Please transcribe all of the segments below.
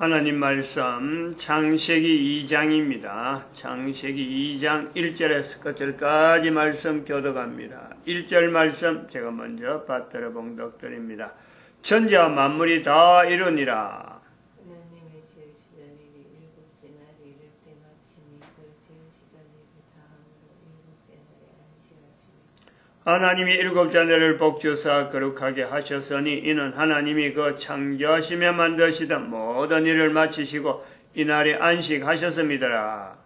하나님 말씀 창세기 2장입니다. 창세기 2장 1절에서 끝절까지 말씀 교독합니다. 1절 말씀 제가 먼저 받들어 봉독드립니다. 천지와 만물이 다 이루니라. 하나님의 지으시던 일이 일곱째 날이 이를 때 마침이 그 지으시던 일이 다함으로 일곱째 날에 안식하시니 하나님이 일곱째 날을 복주사 거룩하게 하셨으니 이는 하나님이 그 창조하시며 만드시던 모든 일을 마치시고 이날에 안식하셨습니다.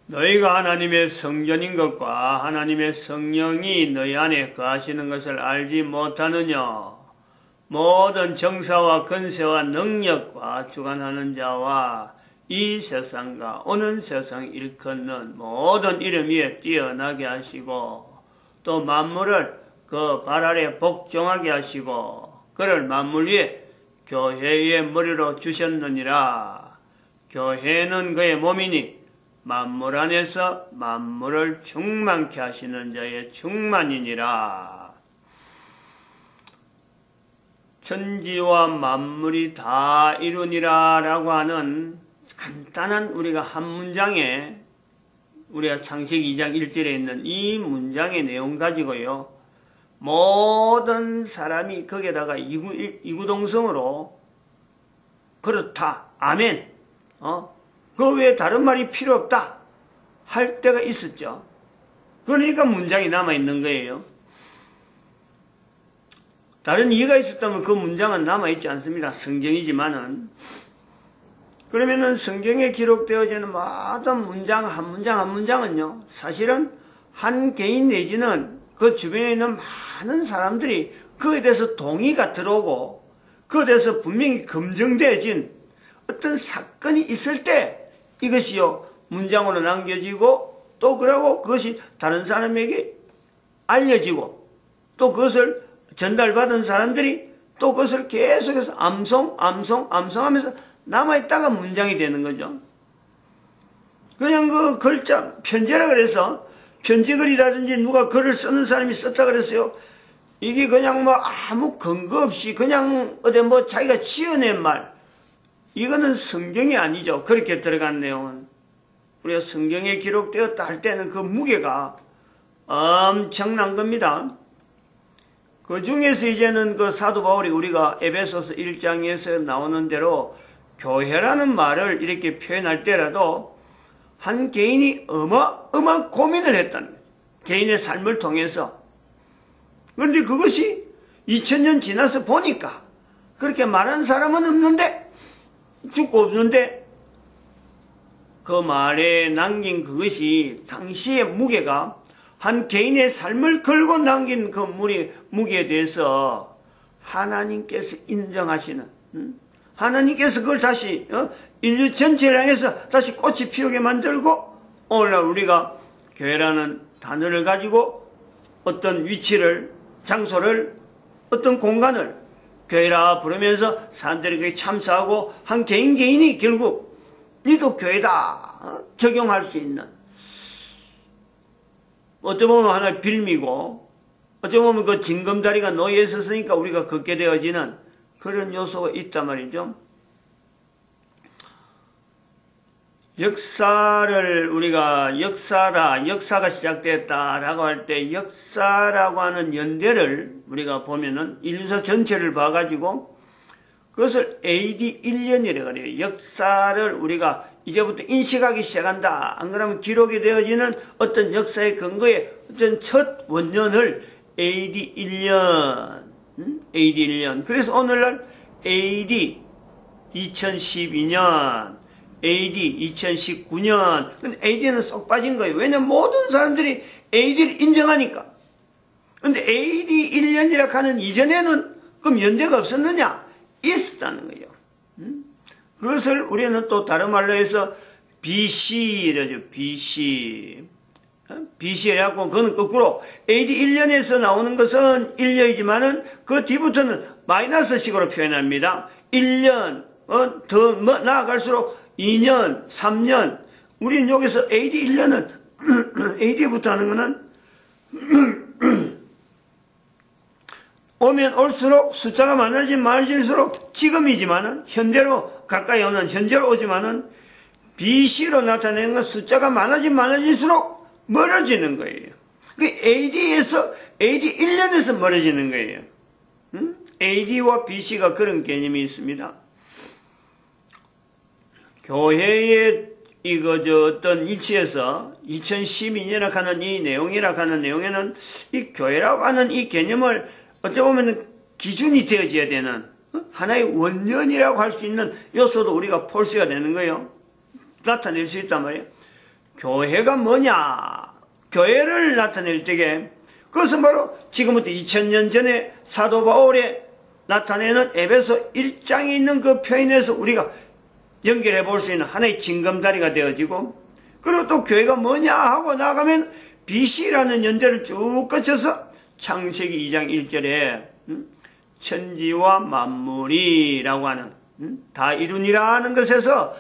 너희가 하나님의 성전인 것과 하나님의 성령이 너희 안에 거하시는 것을 알지 못하느냐. 모든 정사와 권세와 능력과 주관하는 자와 이 세상과 오는 세상 일컫는 모든 이름 위에 뛰어나게 하시고 또 만물을 그 발 아래 복종하게 하시고 그를 만물 위에 교회의 머리로 주셨느니라. 교회는 그의 몸이니 만물 안에서 만물을 충만케 하시는 자의 충만이니라. 천지와 만물이 다 이루니라 라고 하는 간단한 우리가 한 문장에 우리가 창세기 2장 1절에 있는 이 문장의 내용 가지고요. 모든 사람이 거기에다가 이구동성으로 그렇다. 아멘. 그 외에 다른 말이 필요 없다. 할 때가 있었죠. 그러니까 문장이 남아있는 거예요. 다른 이유가 있었다면 그 문장은 남아있지 않습니다. 성경이지만은. 그러면은 성경에 기록되어지는 모든 문장 한 문장은요, 사실은 한 개인 내지는 그 주변에 있는 많은 사람들이 그에 대해서 동의가 들어오고 그에 대해서 분명히 검증되어진 어떤 사건이 있을 때 이것이요, 문장으로 남겨지고 또 그러고 그것이 다른 사람에게 알려지고 또 그것을 전달받은 사람들이 또 그것을 계속해서 암송하면서 남아있다가 문장이 되는 거죠. 그냥 그 글자, 편지라 그래서 편지글이라든지 누가 글을 쓰는 사람이 썼다 그랬어요. 이게 그냥 뭐 아무 근거 없이 그냥 어디 뭐 자기가 지어낸 말. 이거는 성경이 아니죠. 그렇게 들어간 내용은. 우리가 성경에 기록되었다 할 때는 그 무게가 엄청난 겁니다. 그 중에서 이제는 그 사도 바울이 우리가 에베소서 1장에서 나오는 대로 교회라는 말을 이렇게 표현할 때라도 한 개인이 어마어마한 고민을 했다는 거예요. 개인의 삶을 통해서. 그런데 그것이 2000년 지나서 보니까 그렇게 말하는 사람은 없는데 죽고 없는데 그 말에 남긴 그것이 당시의 무게가 한 개인의 삶을 걸고 남긴 그 무게에 대해서 하나님께서 인정하시는 하나님께서 그걸 다시 인류 전체를 향해서 다시 꽃이 피우게 만들고 오늘날 우리가 교회라는 단어를 가지고 어떤 위치를 장소를 어떤 공간을 교회라 부르면서 사람들이 그게 참사하고 한 개인이 결국 니도 교회다 적용할 수 있는 어쩌 보면 하나의 빌미고 어쩌 보면 그 징검다리가 놓여 있었으니까 우리가 걷게 되어지는 그런 요소가 있단 말이죠. 역사를 우리가 역사가 시작됐다라고 할 때 역사라고 하는 연대를 우리가 보면은 인류사 전체를 봐가지고 그것을 AD 1년이라고 그래요. 역사를 우리가 이제부터 인식하기 시작한다. 안 그러면 기록이 되어지는 어떤 역사의 근거에 어떤 첫 원년을 AD 1년, AD 1년. 그래서 오늘날 AD 2012년, AD 2019년. 근데 AD는 쏙 빠진 거예요. 왜냐면 모든 사람들이 AD를 인정하니까. 근데 AD 1년이라 하는 이전에는 그럼 연대가 없었느냐? 있었다는 거예요. 그것을 우리는 또 다른 말로 해서 BC라죠. BC. BC라고 그거는 거꾸로 AD 1년에서 나오는 것은 1년이지만은 그 뒤부터는 마이너스식으로 표현합니다. 1년, 더 나아갈수록 2년, 3년. 우리는 여기서 AD 1년은 AD부터 하는 거는 오면 올수록 숫자가 많아질수록 지금이지만은 현대로 가까이 오는 현재로 오지만은 BC로 나타내는 건 숫자가 많아질수록 멀어지는 거예요. 그 AD 1년에서 멀어지는 거예요. AD와 BC가 그런 개념이 있습니다. 교회의 어떤 위치에서 2012년이라 하는 이 내용이라 하는 내용에는 이 교회라고 하는 이 개념을 어찌 보면 기준이 되어져야 되는 하나의 원년이라고 할 수 있는 요소도 우리가 폴시가 되는 거예요. 나타낼 수 있단 말이에요. 교회가 뭐냐? 교회를 나타낼 때에 그것은 바로 지금부터 2000년 전에 사도 바울이 나타내는 에베소 1장에 있는 그 표현에서 우리가 연결해 볼 수 있는 하나의 징검다리가 되어지고, 그리고 또 교회가 뭐냐 하고 나가면 BC라는 연대를 쭉 거쳐서 창세기 2장 1절에 천지와 만물이라고 하는 다 이루니라는 것에서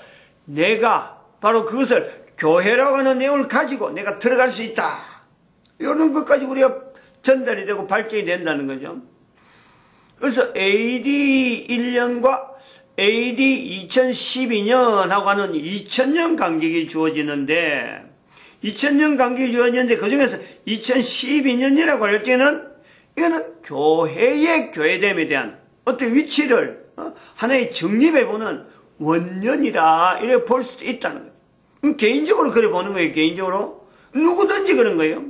내가 바로 그것을 교회라고 하는 내용을 가지고 내가 들어갈 수 있다. 이런 것까지 우리가 전달이 되고 발전이 된다는 거죠. 그래서 AD 1년과 AD 2012년하고 하는 2000년 간격이 주어지는데, 2000년 간격이 주어지는데 그 중에서 2012년이라고 할 때는 이거는 교회의 교회됨에 대한 어떤 위치를 하나의 정립해보는 원년이다 이렇게 볼 수도 있다는 거예요. 개인적으로 그래 보는 거예요. 개인적으로 누구든지 그런 거예요.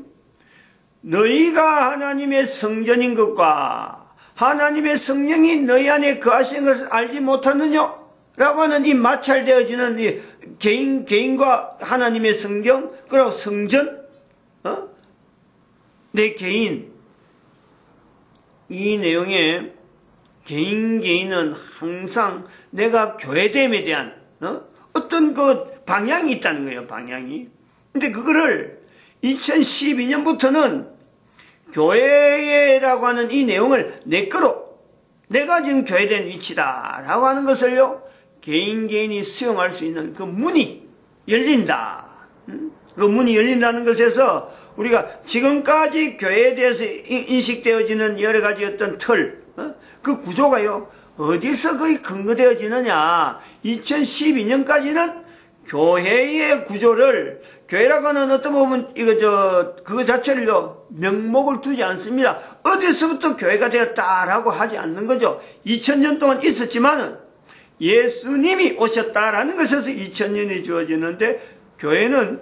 너희가 하나님의 성전인 것과 하나님의 성령이 너희 안에 거하시는 것을 알지 못하느냐? 라고 하는 이 마찰되어지는 이 개인과 하나님의 성경, 그리고 성전, 내 개인. 이 내용에 개인은 항상 내가 교회됨에 대한, 어떤 그 방향이 있다는 거예요, 방향이. 근데 그거를 2012년부터는 교회라고 하는 이 내용을 내 거로, 내가 지금 교회된 위치다라고 하는 것을요, 개인이 수용할 수 있는 그 문이 열린다. 그 문이 열린다는 것에서 우리가 지금까지 교회에 대해서 인식되어지는 여러 가지 어떤 틀, 그 구조가요, 어디서 거의 근거되어지느냐. 2012년까지는 교회의 구조를, 교회라고 하는 어떤 보면 그거 자체를요, 명목을 두지 않습니다. 어디서부터 교회가 되었다라고 하지 않는 거죠. 2000년 동안 있었지만은 예수님이 오셨다라는 것에서 2000년이 주어지는데, 교회는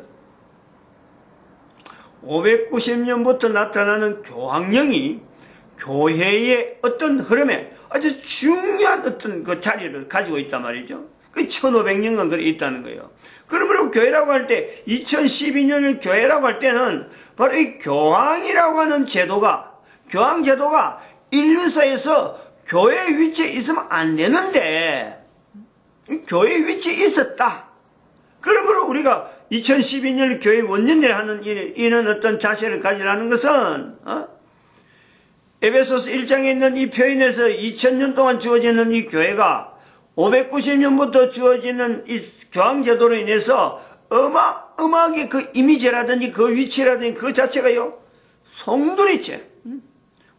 590년부터 나타나는 교황령이 교회의 어떤 흐름에 아주 중요한 어떤 그 자리를 가지고 있단 말이죠. 그 1500년간 그래 있다는 거예요. 그러므로 교회라고 할 때 2012년을 교회라고 할 때는 바로 이 교황이라고 하는 제도가, 교황 제도가 인류사에서 교회의 위치에 있으면 안 되는데 교회의 위치에 있었다. 그러므로 우리가 2012년을 교회 원년이라 하는 이런 어떤 자세를 가지라는 것은 에베소서 1장에 있는 이 표현에서 2000년 동안 주어지는 이 교회가 590년부터 주어지는 이 교황제도로 인해서 어마어마하게 그 이미지라든지 그 위치라든지 그 자체가요, 송두리째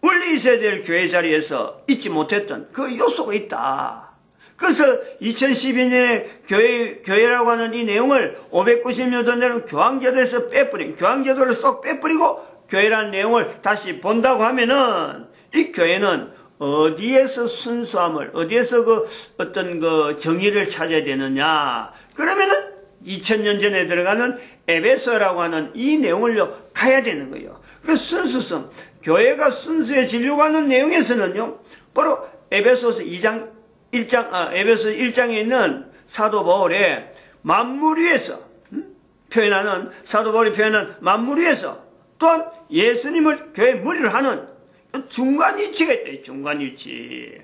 원래 있어야 될 교회 자리에서 잊지 못했던 그 요소가 있다. 그래서 2012년에 교회라고 하는 이 내용을 590년도 내는 교황제도에서 빼버린, 교황제도를 쏙 빼버리고 교회라는 내용을 다시 본다고 하면은 이 교회는 어디에서 순수함을, 어디에서 그 어떤 그 정의를 찾아야 되느냐. 그러면은 2000년 전에 들어가는 에베소라고 하는 이 내용을요, 가야 되는 거예요. 그 순수성, 교회가 순수해지려고 하는 내용에서는요, 바로 에베소서 1장에 있는 사도 바울의 만물 위에서 표현하는, 사도 바울이 표현한 만물 위에서 또한 예수님을 교회 머리로 하는 중간 위치가 있다. 중간 위치.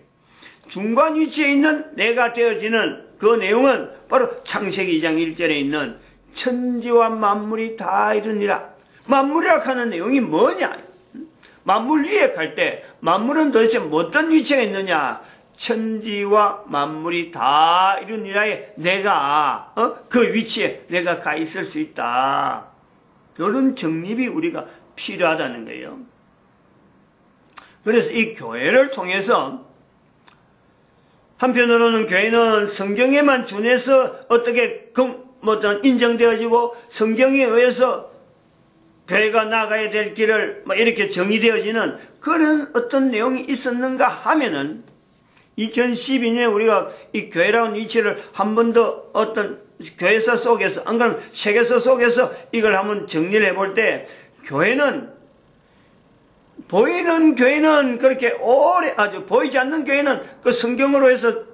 중간 위치에 있는 내가 되어지는 그 내용은 바로 창세기 2장 1절에 있는 천지와 만물이 다 이루니라. 만물이라 하는 내용이 뭐냐? 만물 위에 갈 때 만물은 도대체 어떤 위치가 있느냐? 천지와 만물이 다 이루니라에 내가 그 위치에 내가 가 있을 수 있다. 이런 정립이 우리가 필요하다는 거예요. 그래서 이 교회를 통해서 한편으로는 교회는 성경에만 준해서 어떻게 어떤 인정되어지고 성경에 의해서 교회가 나가야 될 길을 이렇게 정의되어지는 그런 어떤 내용이 있었는가 하면은 2012년에 우리가 이 교회라는 위치를 한 번 더 어떤 교회사 속에서, 안 그러면 세계사 속에서 이걸 한번 정리를 해볼 때, 교회는, 보이는 교회는 그렇게 보이지 않는 교회는 그 성경으로 해서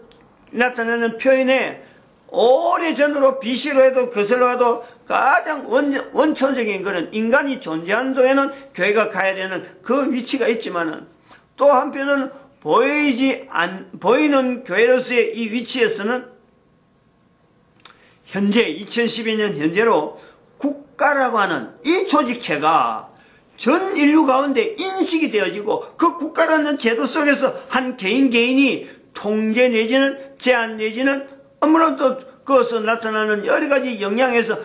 나타내는 표현에 오래전으로 BC로 해도 거슬러 가도 가장 원초적인 그런 인간이 존재하는 데에는 교회가 가야 되는 그 위치가 있지만은 또 한편은 보이는 교회로서의 이 위치에서는 현재 2012년 현재로 국가라고 하는 이 조직체가 전 인류 가운데 인식이 되어지고 그 국가라는 제도 속에서 한 개인이 통제 내지는 제한 내지는 아무래도 그것서 나타나는 여러 가지 영향에서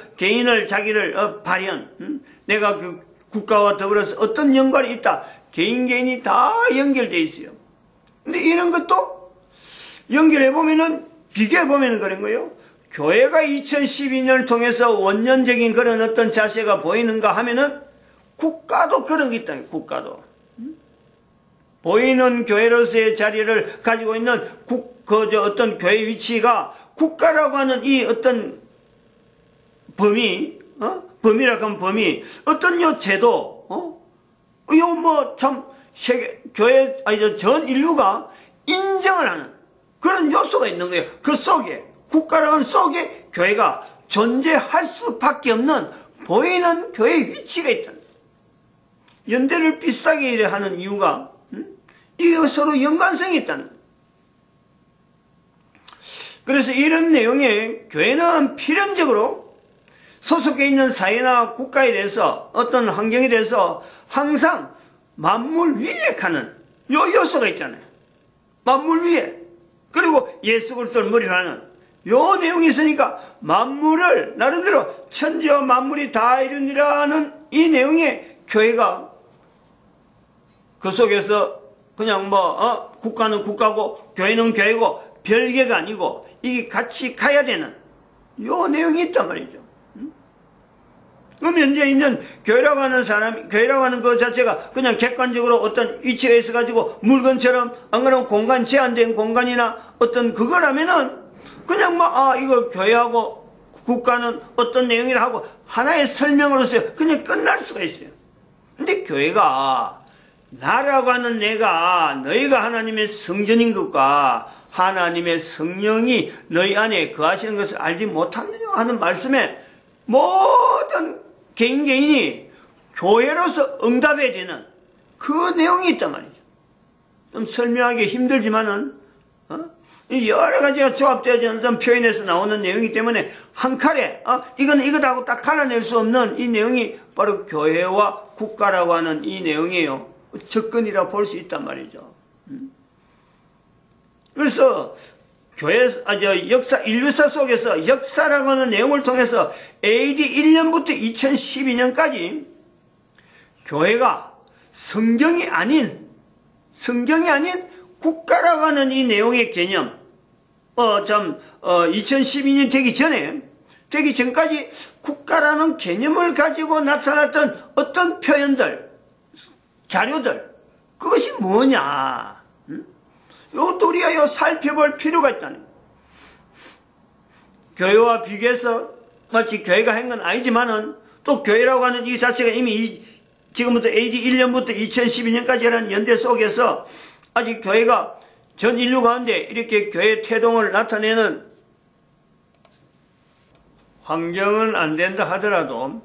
자기를 발현, 내가 그 국가와 더불어서 어떤 연관이 있다. 개인이 다 연결되어 있어요. 근데 이런 것도 연결해보면은, 비교해보면은 그런 거예요. 교회가 2012년을 통해서 원년적인 그런 어떤 자세가 보이는가 하면은 국가도 그런 게 있다. 국가도. 보이는 교회로서의 자리를 가지고 있는 어떤 교회 위치가 국가라고 하는 이 어떤 범위라고 하면 범위, 어떤 제도, 이거 전 인류가 인정을 하는 그런 요소가 있는 거예요. 그 속에, 국가라고 하는 속에 교회가 존재할 수밖에 없는 보이는 교회의 위치가 있다. 연대를 비슷하게 하는 이유가, 이게 서로 연관성이 있다는. 그래서 이런 내용에 교회는 필연적으로 소속해 있는 사회나 국가에 대해서 어떤 환경에 대해서 항상 만물 위에 가는 요 요소가 있잖아요. 만물 위에. 그리고 예수 그리스도를 머리로 하는 요 내용이 있으니까 만물을 나름대로 천지와 만물이 다 이루니라는 이 내용에 교회가 그 속에서 그냥 국가는 국가고 교회는 교회고 별개가 아니고 이게 같이 가야 되는 요 내용이 있단 말이죠. 그럼 현재 있는 교회라고 하는 그 자체가 그냥 객관적으로 어떤 위치가 있어가지고 물건처럼 안 그러면 제한된 공간이나 어떤 그거라면은 그냥 이거 교회하고 국가는 어떤 내용이라 하고 하나의 설명으로서 그냥 끝날 수가 있어요. 근데 교회가 나라고 하는 너희가 하나님의 성전인 것과 하나님의 성령이 너희 안에 거하시는 것을 알지 못하느냐 하는 말씀에 모든 개인이 교회로서 응답해야 되는 그 내용이 있단 말이죠. 좀 설명하기 힘들지만은 여러 가지가 조합되어지는 어떤 표현에서 나오는 내용이기 때문에 한 칼에 이건 이거다고 딱 갈라낼 수 없는 이 내용이 바로 교회와 국가라고 하는 이 내용이에요. 접근이라 볼 수 있단 말이죠. 그래서 인류사 속에서 역사라고 하는 내용을 통해서 AD 1년부터 2012년까지 교회가 성경이 아닌 국가라고 하는 이 내용의 개념, 2012년 되기 전까지 국가라는 개념을 가지고 나타났던 어떤 표현들, 자료들, 그것이 뭐냐? 이것도 우리가 살펴볼 필요가 있다는 거예요. 교회와 비교해서 마치 교회가 한 건 아니지만은 또 교회라고 하는 이 자체가 이미 지금부터 AD 1년부터 2012년까지라는 연대 속에서 아직 교회가 전 인류 가운데 이렇게 교회 태동을 나타내는 환경은 안 된다 하더라도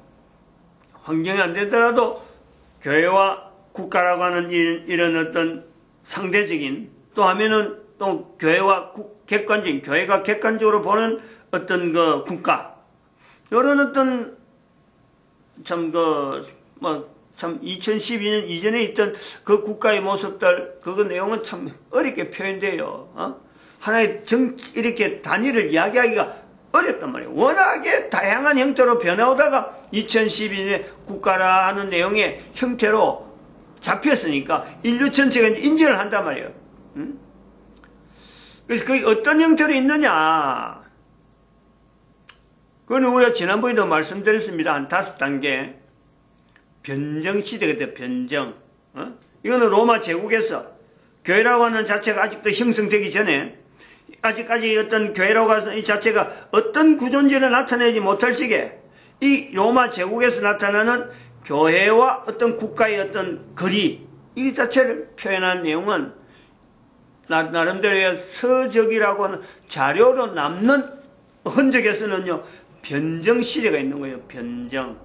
교회와 국가라고 하는 이런 어떤 상대적인 또 하면은 또 교회와 교회가 객관적으로 보는 어떤 그 국가 이런 어떤 2012년 이전에 있던 그 국가의 모습들 그거 내용은 참 어렵게 표현돼요. 하나의 이렇게 단위를 이야기하기가 어렵단 말이에요. 워낙에 다양한 형태로 변해오다가 2012년에 국가라 하는 내용의 형태로 잡혔으니까 인류 전체가 이제 인정을 한단 말이에요. 그래서 그게 어떤 형태로 있느냐. 그건 우리가 지난번에도 말씀드렸습니다. 한 5단계. 변정시대가 돼, 변정. 이거는 로마 제국에서 교회라고 하는 자체가 아직도 형성되기 전에 아직까지 어떤 교회라고 하는 이 자체가 어떤 구존재를 나타내지 못할 적에 이 로마 제국에서 나타나는 교회와 어떤 국가의 어떤 거리, 이 자체를 표현한 내용은 나름대로의 서적이라고 하는 자료로 남는 흔적에서는요, 변정시대가 있는 거예요, 변정.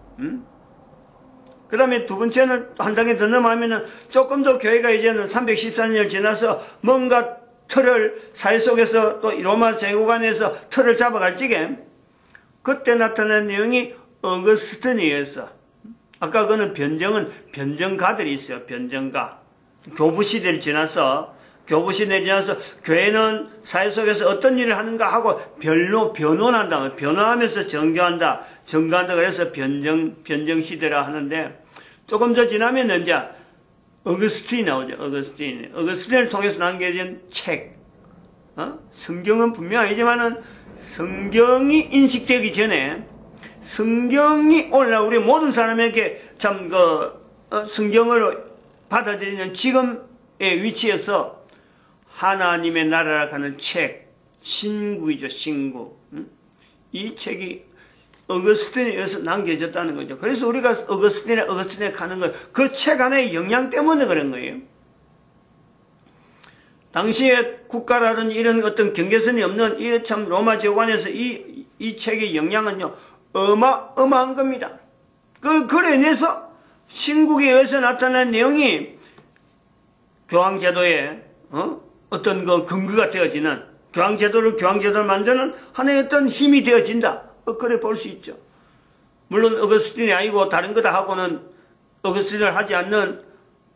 그 다음에 두 번째는 한 단계 더 넘어가면은 조금 더 교회가 이제는 314년을 지나서 뭔가 틀을 사회 속에서 또 로마 제국 안에서 틀을 잡아갈 적에 그때 나타난 내용이 어거스틴에 의해서 아까 그는 변정은 변정가들이 있어요. 변정가. 교부시대를 지나서 교회는 사회 속에서 어떤 일을 하는가 하고 변론한다. 변화하면서 정교한다. 그래서 변정시대라 하는데 조금 더 지나면 이제 어거스틴이 나오죠. 어거스틴을 통해서 남겨진 책. 성경은 분명 아니지만은 성경이 인식되기 전에 성경이 오늘날 우리 모든 사람에게 참 성경을 받아들이는 지금의 위치에서 하나님의 나라라 하는 책, 신구이죠, 신구. 이 책이 어거스틴에 의해서 남겨졌다는 거죠. 그래서 우리가 어거스틴에 가는 거예요. 그 책 안의 영향 때문에 그런 거예요. 당시에 국가라든지 이런 어떤 경계선이 없는 이 참 로마 제국 안에서 이 책의 영향은요, 어마어마한 겁니다. 그래 인해서 신국에 의해서 나타난 내용이 교황제도의, 어떤 근거가 되어지는, 교황제도를 만드는 하나의 어떤 힘이 되어진다. 그래 볼 수 있죠. 물론 어거스틴이 아니고 다른 거다 하고는 어거스틴을 하지 않는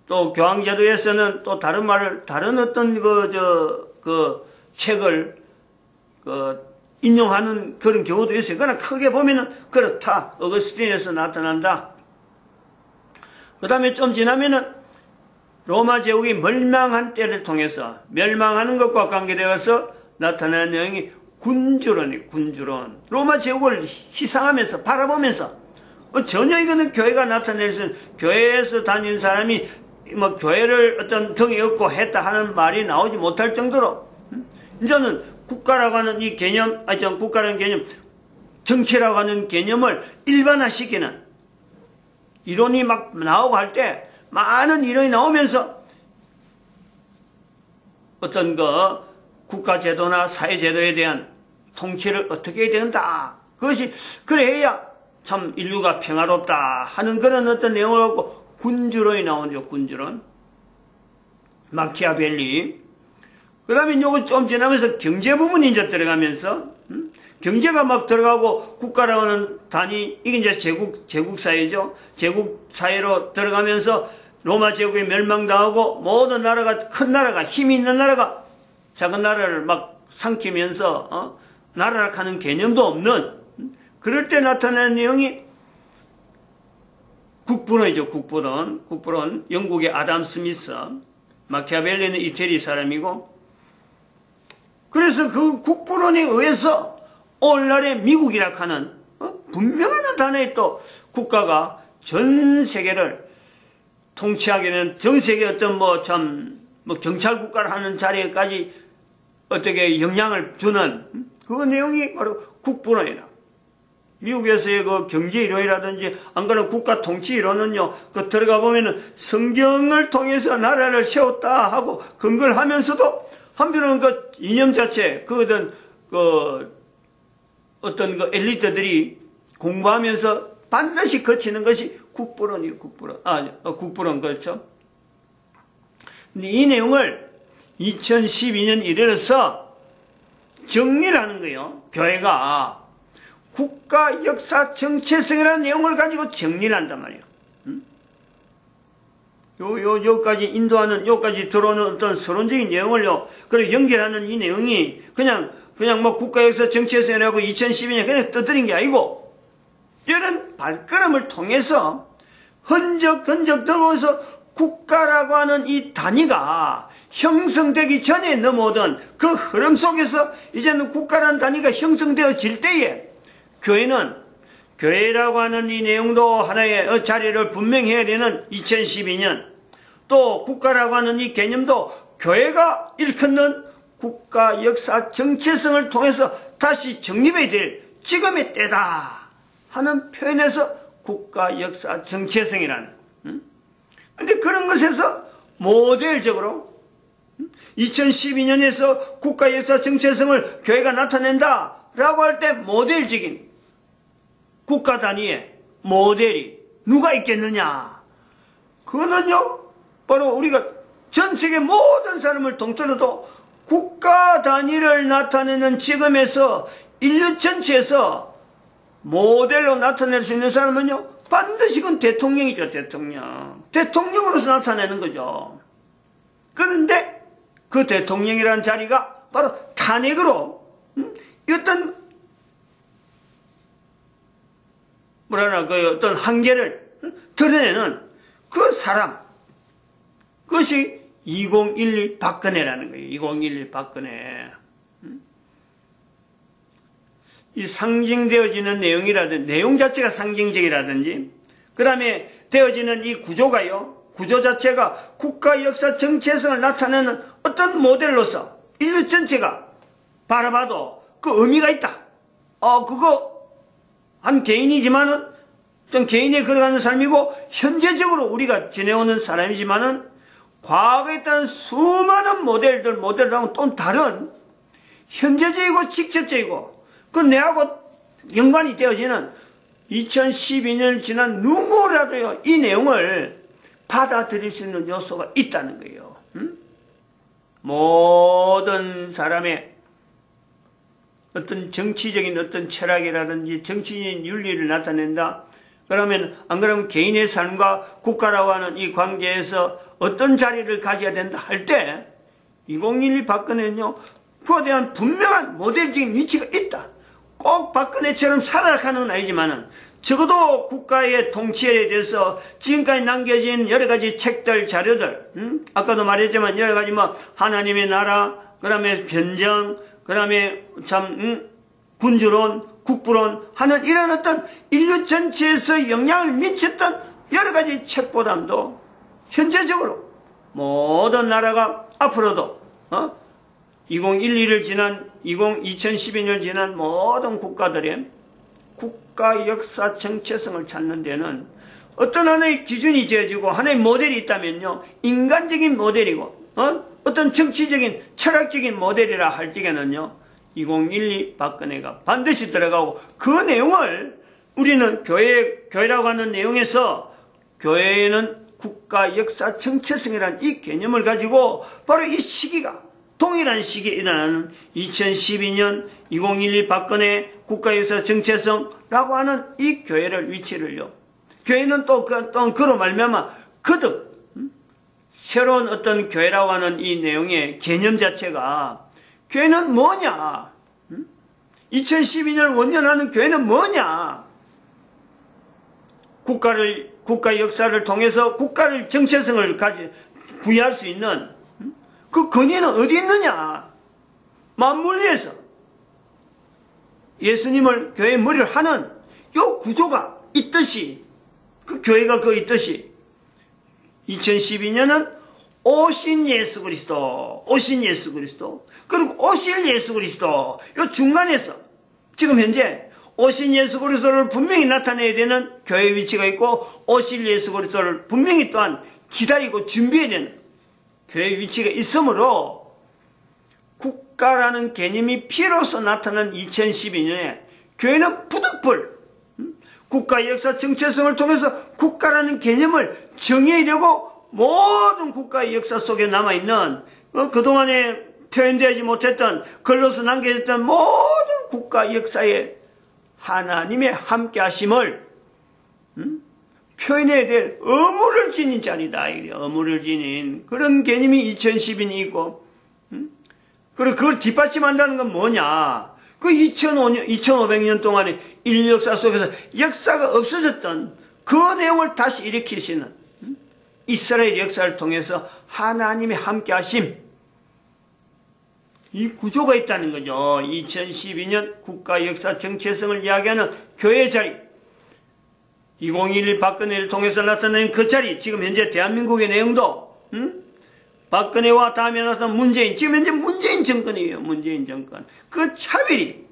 또 교황제도에서는 또 다른 어떤 책을 인용하는 그런 경우도 있어요. 그러나 크게 보면은 그렇다. 어거스틴에서 나타난다. 그 다음에 좀 지나면은 로마 제국이 멸망한 때를 통해서 멸망하는 것과 관계되어서 나타나는 내용이 군주론. 로마 제국을 희상하면서 바라보면서 전혀 이거는 교회가 나타낼 수, 교회에서 다닌 사람이 교회를 어떤 등에 업고 했다 하는 말이 나오지 못할 정도로 이제는 국가라고 하는 이 개념, 국가라는 개념, 정치라고 하는 개념을 일반화시키는 이론이 막 나오고 할 때 많은 이론이 나오면서 어떤 국가제도나 사회제도에 대한 통치를 어떻게 해야 된다. 그것이, 그래야 참 인류가 평화롭다 하는 그런 어떤 내용을 갖고 군주론이 나오죠, 군주론. 마키아벨리. 그 다음에 요거 좀 지나면서 경제 부분이 이제 들어가면서, 경제가 막 들어가고 국가라고 하는 단위, 이게 이제 제국사회죠. 제국사회로 들어가면서 로마 제국이 멸망당하고 모든 나라가, 큰 나라가, 힘이 있는 나라가 작은 나라를 막 삼키면서, 나라라 하는 개념도 없는, 그럴 때 나타나는 내용이 국부론이죠, 국부론. 영국의 아담 스미스, 마키아벨리는 이태리 사람이고, 그래서 그 국부론에 의해서 오늘날의 미국이라 하는 분명한 단어의 또 국가가 전 세계를 통치하게 되는 전 세계 어떤 경찰 국가를 하는 자리에까지 어떻게 영향을 주는 그 내용이 바로 국부론이다. 미국에서의 그 경제 이론이라든지 안 그러면 국가 통치 이론은요, 들어가 보면은 성경을 통해서 나라를 세웠다 하고 근거를 하면서도 한편으로는 그 이념 자체, 어떤 엘리트들이 공부하면서 반드시 거치는 것이 국부론이에요, 국부론, 그렇죠. 근데 이 내용을 2012년 이래서 정리를 하는 거예요. 교회가 국가 역사 정체성이라는 내용을 가지고 정리를 한단 말이에요. 요까지 인도하는, 요까지 들어오는 어떤 서론적인 내용을요, 그리고 연결하는 이 내용이 그냥 국가 역사 정체성이라고 2012년 그냥 떠들인 게 아니고, 이런 발걸음을 통해서 흔적 등에서 국가라고 하는 이 단위가 형성되기 전에 넘어오던 그 흐름 속에서 이제는 국가라는 단위가 형성되어질 때에 교회는 교회라고 하는 이 내용도 하나의 자리를 분명히 해야 되는 2012년, 또 국가라고 하는 이 개념도 교회가 일컫는 국가 역사 정체성을 통해서 다시 정립해야 될 지금의 때다 하는 표현에서 국가 역사 정체성이라는. 그런데 그런 것에서 모델적으로 2012년에서 국가 역사 정체성을 교회가 나타낸다라고 할 때 모델적인 국가 단위의 모델이 누가 있겠느냐? 그거는요, 바로 우리가 전 세계 모든 사람을 통틀어도 국가 단위를 나타내는 지금에서 인류 전체에서 모델로 나타낼 수 있는 사람은요, 반드시 그건 대통령이죠, 대통령. 대통령으로서 나타내는 거죠. 그런데 그 대통령이라는 자리가 바로 탄핵으로 어떤 어떤 한계를 드러내는 그 사람, 그것이 2012 박근혜라는 거예요. 2012 박근혜. 이 상징되어지는 내용이라든지, 내용 자체가 상징적이라든지, 그 다음에 되어지는 이 구조가요, 구조 자체가 국가 역사 정체성을 나타내는 어떤 모델로서 인류 전체가 바라봐도 그 의미가 있다. 그거 한 개인이지만은 좀 개인이 걸어가는 삶이고 현재적으로 우리가 지내오는 사람이지만은 과거에 있던 수많은 모델들하고는 또 다른 현재적이고 직접적이고 그 내하고 연관이 되어지는 2012년을 지난 누구라도요 이 내용을 받아들일 수 있는 요소가 있다는 거예요. 모든 사람의 어떤 정치적인 어떤 철학이라든지 정치적인 윤리를 나타낸다. 그러면 안 그러면 개인의 삶과 국가라고 하는 이 관계에서 어떤 자리를 가져야 된다 할 때 2012 박근혜는요 그에 대한 분명한 모델적인 위치가 있다. 꼭 박근혜처럼 살아가는 건 아니지만은 적어도 국가의 통치에 대해서 지금까지 남겨진 여러 가지 책들, 자료들, 아까도 말했지만 여러 가지 하나님의 나라, 그 다음에 변정, 그 다음에 군주론, 국부론 하는 이런 어떤 인류 전체에서 영향을 미쳤던 여러 가지 책보담도 현재적으로 모든 나라가 앞으로도 2012를 지난 2012년을 지난 모든 국가들의 국가 역사 정체성을 찾는 데는 어떤 하나의 기준이 지어지고 하나의 모델이 있다면요 인간적인 모델이고 어떤 정치적인 철학적인 모델이라 할 적에는요 2012 박근혜가 반드시 들어가고 그 내용을 우리는 교회라고 하는 내용에서 교회는 국가 역사 정체성이라는 이 개념을 가지고 바로 이 시기가 동일한 시기에 일어나는 2012년 2012 박근혜 국가 역사 정체성라고 하는 이 교회를 위치를요. 교회는 또 그로 말미암아 거듭 새로운 어떤 교회라고 하는 이 내용의 개념 자체가 교회는 뭐냐? 2012년을 원년하는 교회는 뭐냐? 국가 역사를 통해서 국가를 정체성을 부여할 수 있는 그 근원은 어디 있느냐? 만물 위에서 예수님을 교회의 머리를 하는 이 구조가 있듯이 그 교회가 있듯이 2012년은 오신 예수 그리스도 그리고 오실 예수 그리스도 이 중간에서 지금 현재 오신 예수 그리스도를 분명히 나타내야 되는 교회의 위치가 있고 오실 예수 그리스도를 분명히 또한 기다리고 준비해야 되는 교회의 위치가 있으므로 국가라는 개념이 비로소 나타난 2012년에 교회는 부득불 국가 역사 정체성을 통해서 국가라는 개념을 정해야 되고 모든 국가의 역사 속에 남아있는 그동안에 표현되지 못했던 글로서 남겨졌던 모든 국가 역사에 하나님의 함께하심을 표현해야 될 의무를 지닌 자리다. 의무를 지닌 그런 개념이 2012년이 있고 그리고 그걸 뒷받침한다는 건 뭐냐. 그 2500년 동안의 인류 역사 속에서 역사가 없어졌던 그 내용을 다시 일으키시는 이스라엘 역사를 통해서 하나님의 함께 하심, 이 구조가 있다는 거죠. 2012년 국가 역사 정체성을 이야기하는 교회 자리, 2011 박근혜를 통해서 나타낸 그 자리, 지금 현재 대한민국의 내용도 박근혜와 다음에 나타난 문재인, 지금 현재 문재인 정권이에요. 문재인 정권. 그 차별이,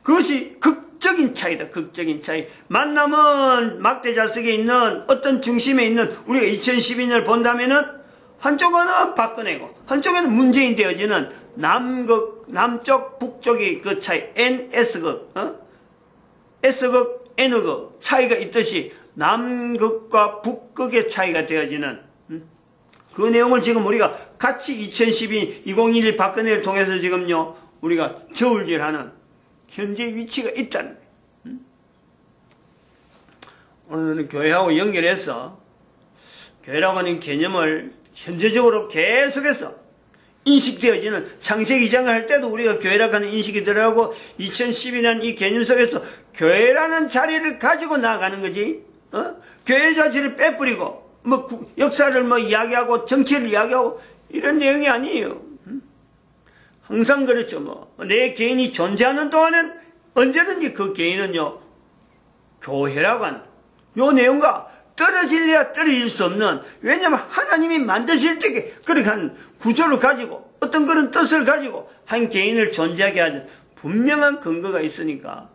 그것이 극적인 차이다. 극적인 차이. 만남은 막대자석에 있는 어떤 중심에 있는, 우리가 2012년을 본다면은 한쪽은 박근혜고 한쪽에는 문재인 되어지는 남극, 남쪽, 북쪽의 그 차이, N-S극, S극, N극 차이가 있듯이 남극과 북극의 차이가 되어지는 그 내용을 지금 우리가 같이 2012 박근혜를 통해서 지금요, 우리가 저울질하는 현재 위치가 있다는 거예요. 오늘은 교회하고 연결해서 교회라고 하는 개념을 현재적으로 계속해서 인식되어지는, 창세기 2장을 할 때도 우리가 교회라고 하는 인식이 들어가고 2012년 이 개념 속에서 교회라는 자리를 가지고 나아가는 거지. 교회 자체를 빼뿌리고 역사를 이야기하고 정치를 이야기하고 이런 내용이 아니에요. 항상 그렇죠. 내 개인이 존재하는 동안은 언제든지 그 개인은요, 교회라고 하는 요 내용과 떨어질래야 떨어질 수 없는, 왜냐하면 하나님이 만드실 때 그렇게 한 구조를 가지고 어떤 그런 뜻을 가지고 한 개인을 존재하게 하는 분명한 근거가 있으니까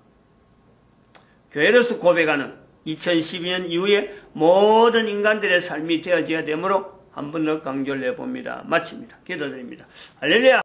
교회로서 고백하는 2012년 이후에 모든 인간들의 삶이 되어져야 되므로 한 번 더 강조를 해봅니다. 마칩니다. 기도드립니다. 할렐루야.